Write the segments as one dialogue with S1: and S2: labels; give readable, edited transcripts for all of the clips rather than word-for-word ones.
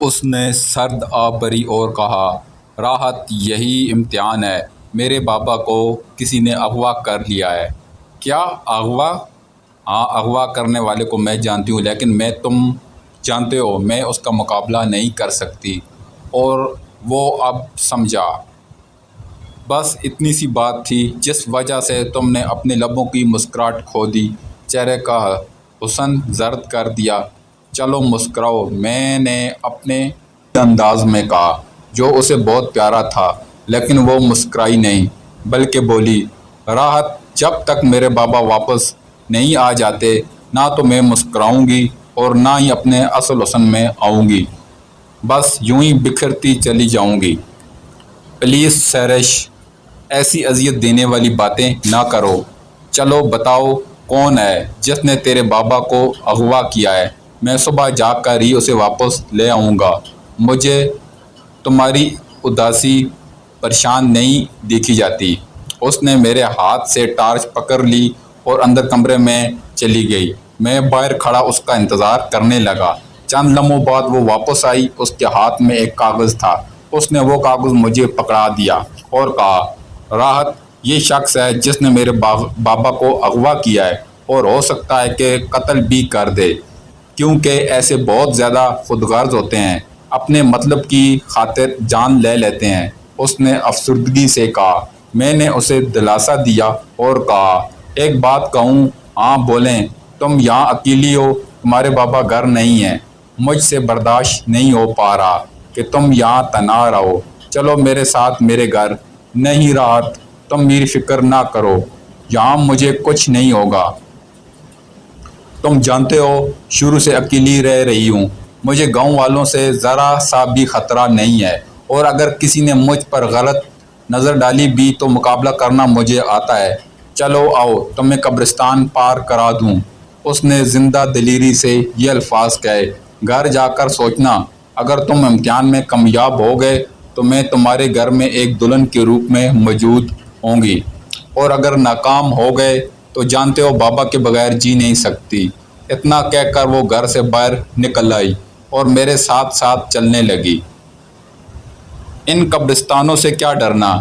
S1: اس نے سرد آب بری اور کہا، راحت یہی امتحان ہے، میرے بابا کو کسی نے اغوا کر لیا ہے۔ کیا اغوا؟ ہاں، اغوا کرنے والے کو میں جانتی ہوں، لیکن تم جانتے ہو میں اس کا مقابلہ نہیں کر سکتی۔ اور وہ اب سمجھا۔ بس اتنی سی بات تھی جس وجہ سے تم نے اپنے لبوں کی مسکراہٹ کھو دی، چہرے کا حسن زرد کر دیا۔ چلو مسکراؤ، میں نے اپنے انداز میں کہا، جو اسے بہت پیارا تھا، لیکن وہ مسکرائی نہیں، بلکہ بولی، راحت، جب تک میرے بابا واپس نہیں آ جاتے، نہ تو میں مسکراؤں گی اور نہ ہی اپنے اصل حسن میں آؤں گی، بس یوں ہی بکھرتی چلی جاؤں گی۔ پلیز سیرش، ایسی اذیت دینے والی باتیں نہ کرو۔ چلو بتاؤ، کون ہے جس نے تیرے بابا کو اغوا کیا ہے؟ میں صبح جا کر ہی اسے واپس لے آؤں گا۔ مجھے تمہاری اداسی پریشان نہیں دیکھی جاتی۔ اس نے میرے ہاتھ سے ٹارچ پکڑ لی اور اندر کمرے میں چلی گئی۔ میں باہر کھڑا اس کا انتظار کرنے لگا۔ چند لمحوں بعد وہ واپس آئی۔ اس کے ہاتھ میں ایک کاغذ تھا۔ اس نے وہ کاغذ مجھے پکڑا دیا اور کہا، راحت، یہ شخص ہے جس نے میرے بابا کو اغوا کیا ہے، اور ہو سکتا ہے کہ قتل بھی کر دے، کیونکہ ایسے بہت زیادہ خود غرض ہوتے ہیں، اپنے مطلب کی خاطر جان لے لیتے ہیں۔ اس نے افسردگی سے کہا۔ میں نے اسے دلاسا دیا اور کہا، ایک بات کہوں؟ ہاں بولیں۔ تم یہاں اکیلی ہو، تمہارے بابا گھر نہیں ہیں۔ مجھ سے برداشت نہیں ہو پا رہا کہ تم یہاں تنہا رہو۔ چلو میرے ساتھ میرے گھر۔ نہیں راحت، تم میری فکر نہ کرو، یہاں مجھے کچھ نہیں ہوگا۔ تم جانتے ہو، شروع سے اکیلی رہ رہی ہوں، مجھے گاؤں والوں سے ذرا سا بھی خطرہ نہیں ہے، اور اگر کسی نے مجھ پر غلط نظر ڈالی بھی تو مقابلہ کرنا مجھے آتا ہے۔ چلو آؤ، تمہیں قبرستان پار کرا دوں۔ اس نے زندہ دلیری سے یہ الفاظ کہے۔ گھر جا کر سوچنا، اگر تم امتحان میں کامیاب ہو گئے تو میں تمہارے گھر میں ایک دلہن کے روپ میں موجود ہوں گی، اور اگر ناکام ہو گئے تو جانتے ہو بابا کے بغیر جی نہیں سکتی۔ اتنا کہہ کر وہ گھر سے باہر نکل آئی اور میرے ساتھ ساتھ چلنے لگی۔ ان قبرستانوں سے کیا ڈرنا؟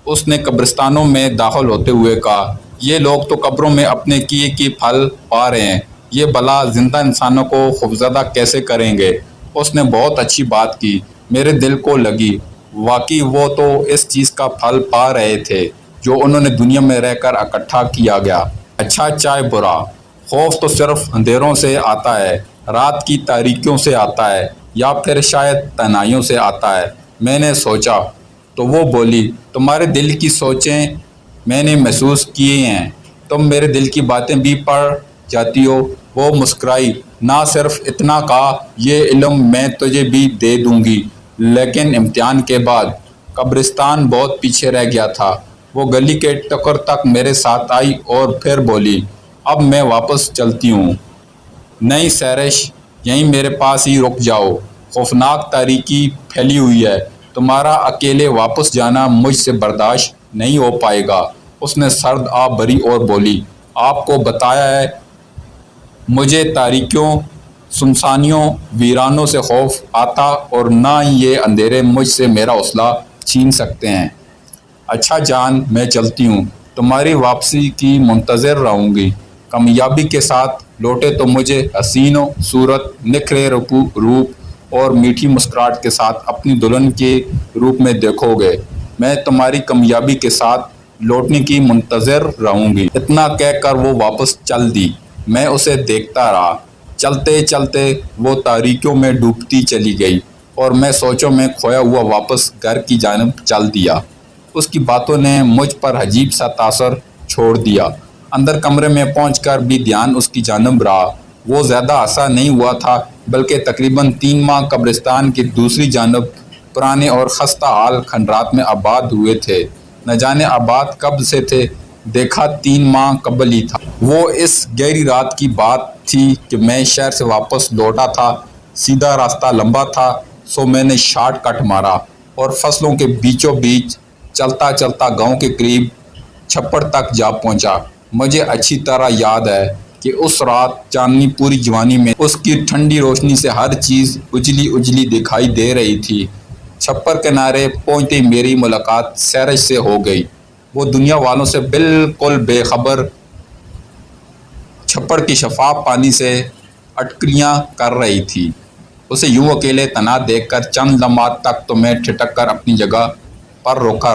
S1: اس نے قبرستانوں میں داخل ہوتے ہوئے کہا، یہ لوگ تو قبروں میں اپنے کیے کی پھل پا رہے ہیں، یہ بلا زندہ انسانوں کو خوفزدہ کیسے کریں گے؟ اس نے بہت اچھی بات کی، میرے دل کو لگی۔ واقعی وہ تو اس چیز کا پھل پا رہے تھے جو انہوں نے دنیا میں رہ کر اکٹھا کیا گیا۔ اچھا چاہے برا، خوف تو صرف اندھیروں سے آتا ہے، رات کی تاریکیوں سے آتا ہے، یا پھر شاید تنہائیوں سے آتا ہے۔ میں نے سوچا تو وہ بولی، تمہارے دل کی سوچیں میں نے محسوس کیے ہیں، تم میرے دل کی باتیں بھی پڑھ جاتی ہو۔ وہ مسکرائی۔ نہ صرف اتنا کہا، یہ علم میں تجھے بھی دے دوں گی، لیکن امتحان کے بعد۔ قبرستان بہت پیچھے رہ گیا تھا۔ وہ گلی کے ٹکر تک میرے ساتھ آئی اور پھر بولی، اب میں واپس چلتی ہوں۔ نہیں سیرش، یہیں میرے پاس ہی رک جاؤ، خوفناک تاریکی پھیلی ہوئی ہے، تمہارا اکیلے واپس جانا مجھ سے برداشت نہیں ہو پائے گا۔ اس نے سرد آب بھری اور بولی، آپ کو بتایا ہے، مجھے تاریکیوں، سنسانیوں، ویرانوں سے خوف آتا، اور نہ ہی یہ اندھیرے مجھ سے میرا حوصلہ چھین سکتے ہیں۔ اچھا جان، میں چلتی ہوں، تمہاری واپسی کی منتظر رہوں گی۔ کامیابی کے ساتھ لوٹے تو مجھے حسین و صورت، نکھرے روپ اور میٹھی مسکراہٹ کے ساتھ اپنی دلہن کے روپ میں دیکھو گے۔ میں تمہاری کامیابی کے ساتھ لوٹنے کی منتظر رہوں گی۔ اتنا کہہ کر وہ واپس چل دی۔ میں اسے دیکھتا رہا۔ چلتے چلتے وہ تاریکیوں میں ڈوبتی چلی گئی، اور میں سوچوں میں کھویا ہوا واپس گھر کی جانب چل دیا۔ اس کی باتوں نے مجھ پر عجیب سا تاثر چھوڑ دیا۔ اندر کمرے میں پہنچ کر بھی دھیان اس کی جانب رہا۔ وہ زیادہ عرصہ نہیں ہوا تھا، بلکہ تقریباً 3 ماہ قبرستان کی دوسری جانب پرانے اور خستہ حال کھنڈرات میں آباد ہوئے تھے۔ نہ جانے آباد کب سے تھے، دیکھا 3 ماہ قبل ہی تھا۔ وہ اس گہری رات کی بات تھی کہ میں شہر سے واپس لوٹا تھا۔ سیدھا راستہ لمبا تھا، سو میں نے شارٹ کٹ مارا اور فصلوں کے بیچوں بیچ چلتا چلتا گاؤں کے قریب چھپڑ تک جا پہنچا۔ مجھے اچھی طرح یاد ہے کہ اس رات چاندنی پوری جوانی میں اس کی ٹھنڈی روشنی سے ہر چیز اجلی اجلی دکھائی دے رہی تھی۔ چھپر کنارے پہنچتے ہی میری ملاقات سیرج سے ہو گئی۔ وہ دنیا والوں سے بالکل بے خبر چھپڑ کی شفاف پانی سے اٹکلیاں کر رہی تھی۔ اسے یوں اکیلے تنہا دیکھ کر چند لمحات تک تو میں ٹھٹک کر اپنی جگہ پر روکا